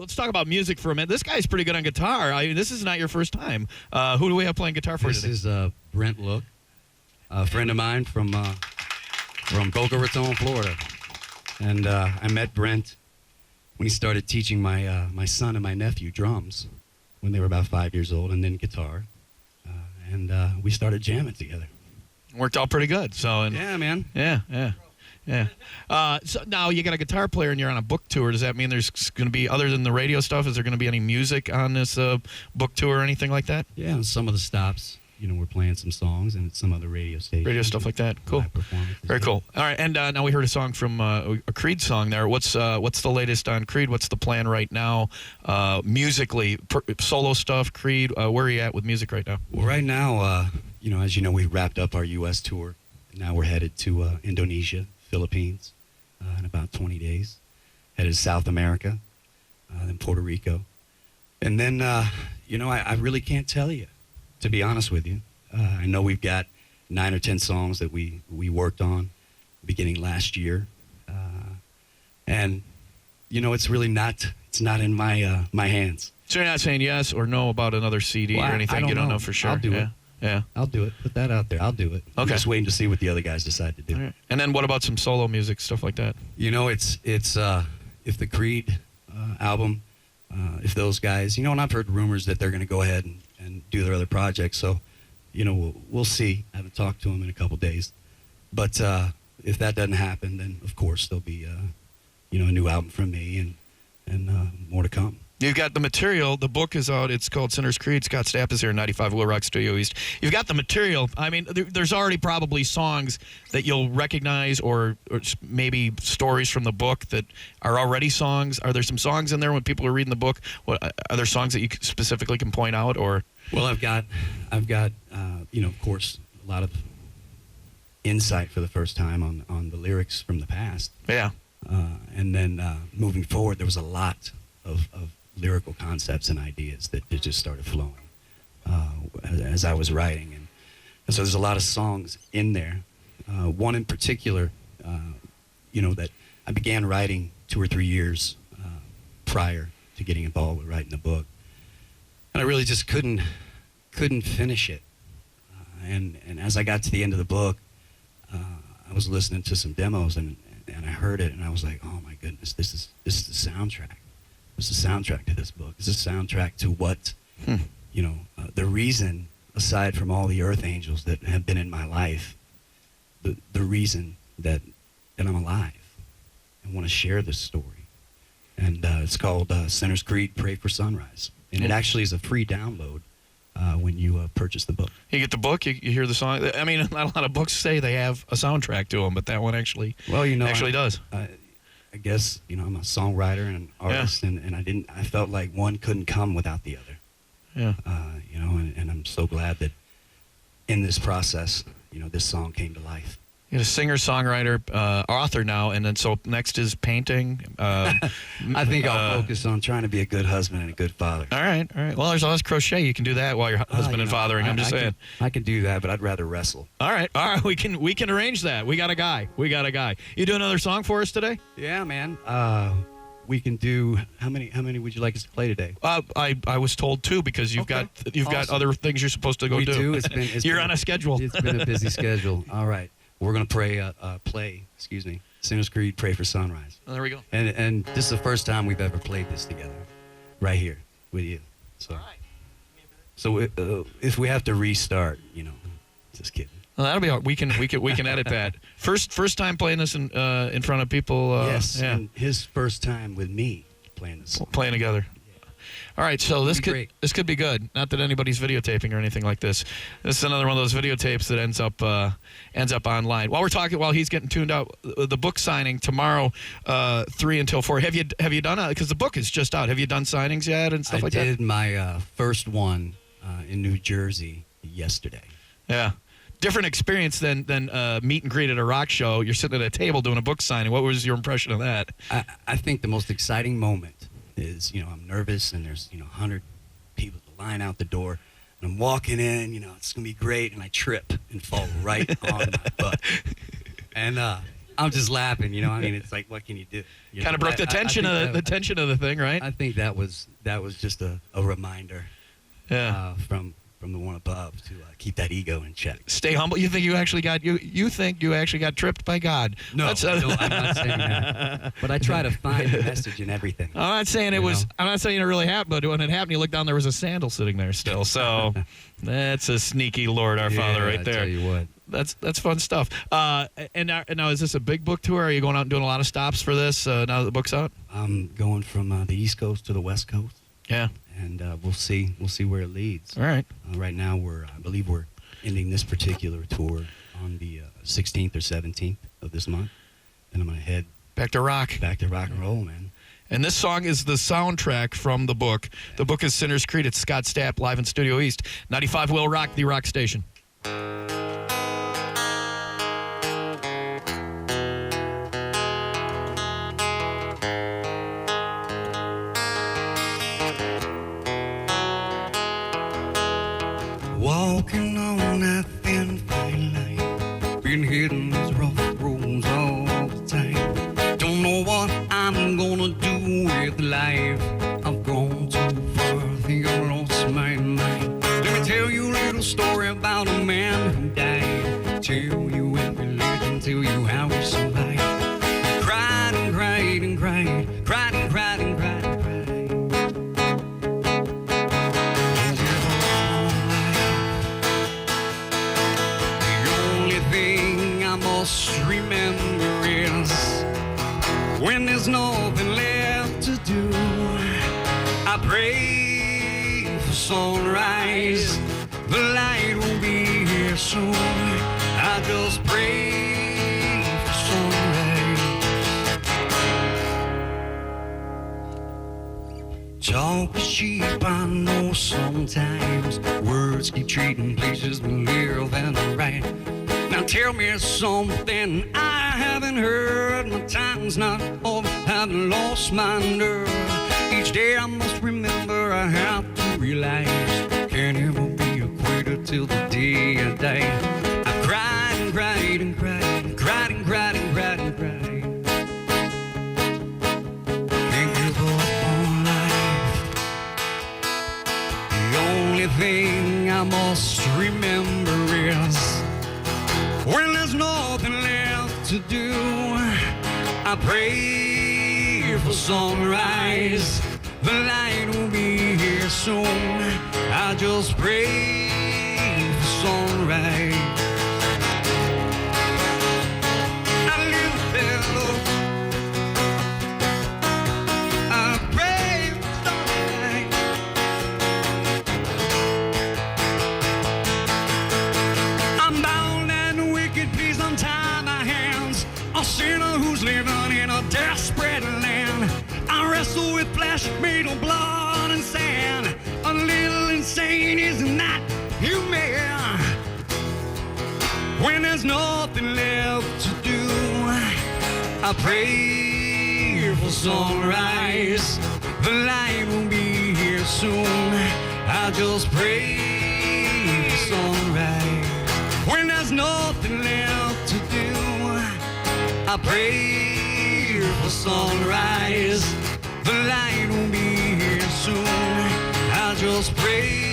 let's talk about music for a minute. This guy's pretty good on guitar. I mean, this is not your first time. Who do we have playing guitar for This today? is Brent Look, a friend of mine from Boca Raton, Florida. And I met Brent when he started teaching my son and my nephew drums when they were about 5 years old, and then guitar. And we started jamming together. Worked out pretty good. So Yeah, man. Yeah. So now you got a guitar player and you're on a book tour. Does that mean there's going to be, other than the radio stuff, is there going to be any music on this book tour or anything like that? Yeah, and some of the stops, we're playing some songs and some other radio stations. Radio stuff like that. Cool. Very cool. All right, and now we heard a song from a Creed song there. What's the latest on Creed? What's the plan right now, musically, solo stuff? Creed, where are you at with music right now? Well, right now, as you know, we wrapped up our U.S. tour. Now we're headed to Indonesia, Philippines, in about 20 days. Headed to South America, then Puerto Rico. And then, I really can't tell you, to be honest with you. I know we've got 9 or 10 songs that we worked on beginning last year. And, it's really not in my hands. So you're not saying yes or no about another CD or anything? You don't know for sure? I'll do it. Yeah. I'll do it. Put that out there. I'll do it. Okay. I'm just waiting to see what the other guys decide to do. Right. And then what about some solo music, stuff like that? It's if the Creed album, if those guys, and I've heard rumors that they're going to go ahead and do their other projects. So, we'll see. I haven't talked to them in a couple days. But if that doesn't happen, then of course there'll be a new album from me and more to come. You've got the material. The book is out. It's called Sinner's Creed. Scott Stapp is here in 95 WIIL Rock Studio East. You've got the material. I mean, there's already probably songs that you'll recognize or maybe stories from the book that are already songs. Are there some songs in there when people are reading the book? Are there songs that you specifically can point out? Or Well, I've got of course, a lot of insight for the first time on the lyrics from the past. Yeah. And then moving forward, there was a lot of lyrical concepts and ideas that just started flowing as I was writing. And so there's a lot of songs in there. One in particular, that I began writing 2 or 3 years prior to getting involved with writing the book. And I really just couldn't finish it. And as I got to the end of the book, I was listening to some demos and I heard it and I was like, oh my goodness, this is the soundtrack. It's the soundtrack to this book. It's the soundtrack to what, the reason, aside from all the earth angels that have been in my life, the reason that I'm alive and want to share this story. And it's called Sinner's Creed, Pray for Sunrise. And it actually is a free download when you purchase the book. You get the book, you hear the song. I mean, not a lot of books say they have a soundtrack to them, but that one actually does. I guess, I'm a songwriter and an artist, and I felt like one couldn't come without the other. Yeah. And I'm so glad that in this process, this song came to life. You're a singer, songwriter, author now, and then so next is painting. I think I'll focus on trying to be a good husband and a good father. All right. Well, there's always crochet. You can do that while you're husband and fathering. I'm just saying. I can do that, but I'd rather wrestle. All right. We can arrange that. We got a guy. You do another song for us today? Yeah, man. We can do how many would you like us to play today? I was told 2 because you've got other things you're supposed to go do. You're on a schedule. It's been a busy schedule. All right. We're going to play Sinner's Creed, Pray for Sunrise. Oh, there we go. And this is the first time we've ever played this together, right here with you. So, all right. So if we have to restart, just kidding. Well, that'll be hard. We can edit that. First time playing this in front of people. Yes. Yeah. And his first time with me playing this song. Playing together. All right, so this could be good. Not that anybody's videotaping or anything like this. This is another one of those videotapes that ends up online. While he's getting tuned out, the book signing tomorrow, 3 until 4. Have you done it? Because the book is just out. Have you done signings yet and stuff like that? I did my first one in New Jersey yesterday. Yeah. Different experience than meet and greet at a rock show. You're sitting at a table doing a book signing. What was your impression of that? I think the most exciting moment is, I'm nervous and there's, 100 people to line out the door. And I'm walking in, it's going to be great. And I trip and fall right on my butt. And I'm just laughing, you know. I mean, it's like, what can you do? You Kind know, of broke the tension of the tension of the thing, right? I think that was just a reminder from the one above to keep that ego in check. Stay humble. You think you actually got tripped by God? No, no, I'm not saying that. But I try to find the message in everything. I'm not saying it was. I'm not saying it really happened, but when it happened, you looked down, there was a sandal sitting there still. So that's a sneaky Lord, our Father, right there. I tell you what. That's fun stuff. And now, is this a big book tour? Are you going out and doing a lot of stops for this now that the book's out? I'm going from the East Coast to the West Coast. Yeah. And we'll see where it leads. All right. Right now, I believe we're ending this particular tour on the 16th or 17th of this month. Then I'm going to head back to rock and roll, man. And this song is the soundtrack from the book. The book is Sinner's Creed. It's Scott Stapp live in Studio East. 95 WIIL Rock, the rock station. Walking on that thin fine line, been hitting these rough roads all the time. Don't know what I'm gonna do with life. I've gone too far, think I've lost my mind. Let me tell you a little story about a man who died. Tell you every legend, tell you how he survived. Cried and cried and cried, cried and cried and cried and cried. Remember is when there's nothing left to do, I pray for sunrise. The light will be here soon. I just pray for sunrise. Talk is cheap, I know sometimes. Words keep trading places we live and right. Now tell me something I haven't heard. My time's not up, I've lost my nerve. Each day I must remember I have to realize can't ever be acquitted till the day I die. I cried and cried and cried and cried and cried and cried and cried. Can't give up on life. The only thing I must remember is when there's nothing left to do, I pray for sunrise. The light will be here soon. I just pray for sunrise. I live fellow. I pray for sunrise. I'm bound and wicked, please untie my hands. A sinner who's living in a desperate land. I wrestle with flesh made of blood and sand. A little insane, isn't that human? When there's nothing left to do, I pray for sunrise. The light will be here soon. I just pray for sunrise. When there's nothing left to do, I pray for sunrise. The light will be here soon. I just pray